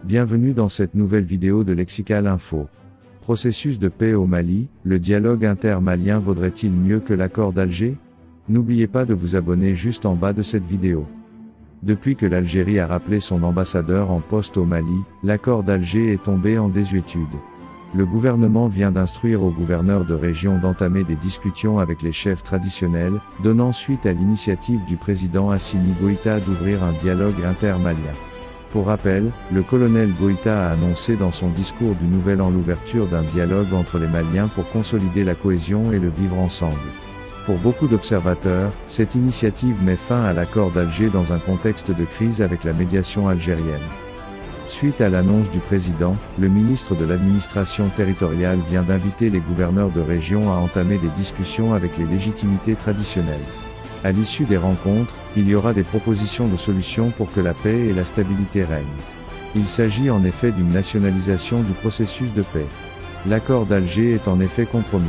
Bienvenue dans cette nouvelle vidéo de Lexical Info. Processus de paix au Mali, le dialogue inter-malien vaudrait-il mieux que l'accord d'Alger? N'oubliez pas de vous abonner juste en bas de cette vidéo. Depuis que l'Algérie a rappelé son ambassadeur en poste au Mali, l'accord d'Alger est tombé en désuétude. Le gouvernement vient d'instruire aux gouverneurs de région d'entamer des discussions avec les chefs traditionnels, donnant suite à l'initiative du président Assimi Goïta d'ouvrir un dialogue inter-malien. Pour rappel, le colonel Goïta a annoncé dans son discours du Nouvel An l'ouverture d'un dialogue entre les Maliens pour consolider la cohésion et le vivre ensemble. Pour beaucoup d'observateurs, cette initiative met fin à l'accord d'Alger dans un contexte de crise avec la médiation algérienne. Suite à l'annonce du président, le ministre de l'administration territoriale vient d'inviter les gouverneurs de région à entamer des discussions avec les légitimités traditionnelles. À l'issue des rencontres, il y aura des propositions de solutions pour que la paix et la stabilité règnent. Il s'agit en effet d'une nationalisation du processus de paix. L'accord d'Alger est en effet compromis.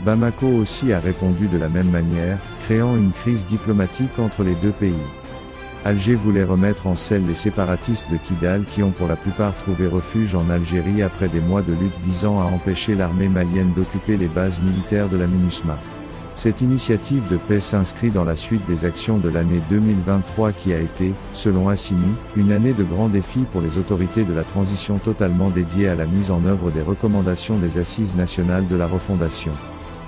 Bamako aussi a répondu de la même manière, créant une crise diplomatique entre les deux pays. Alger voulait remettre en selle les séparatistes de Kidal qui ont pour la plupart trouvé refuge en Algérie après des mois de lutte visant à empêcher l'armée malienne d'occuper les bases militaires de la MINUSMA. Cette initiative de paix s'inscrit dans la suite des actions de l'année 2023 qui a été, selon Assimi, une année de grands défis pour les autorités de la transition totalement dédiée à la mise en œuvre des recommandations des Assises nationales de la refondation.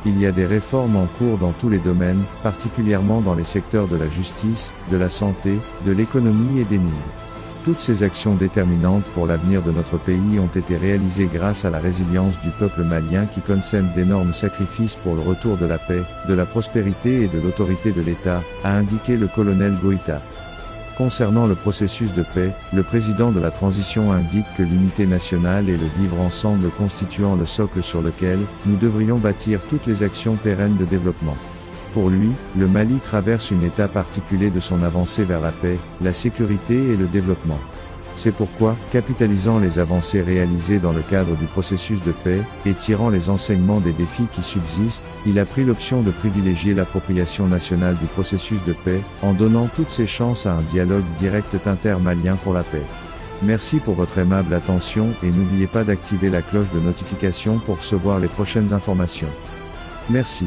Il y a des réformes en cours dans tous les domaines, particulièrement dans les secteurs de la justice, de la santé, de l'économie et des mines. Toutes ces actions déterminantes pour l'avenir de notre pays ont été réalisées grâce à la résilience du peuple malien qui consème d'énormes sacrifices pour le retour de la paix, de la prospérité et de l'autorité de l'État, a indiqué le colonel Goïta. Concernant le processus de paix, le président de la transition indique que l'unité nationale et le vivre ensemble constituant le socle sur lequel nous devrions bâtir toutes les actions pérennes de développement. Pour lui, le Mali traverse une étape particulière de son avancée vers la paix, la sécurité et le développement. C'est pourquoi, capitalisant les avancées réalisées dans le cadre du processus de paix, et tirant les enseignements des défis qui subsistent, il a pris l'option de privilégier l'appropriation nationale du processus de paix, en donnant toutes ses chances à un dialogue direct inter-malien pour la paix. Merci pour votre aimable attention et n'oubliez pas d'activer la cloche de notification pour recevoir les prochaines informations. Merci.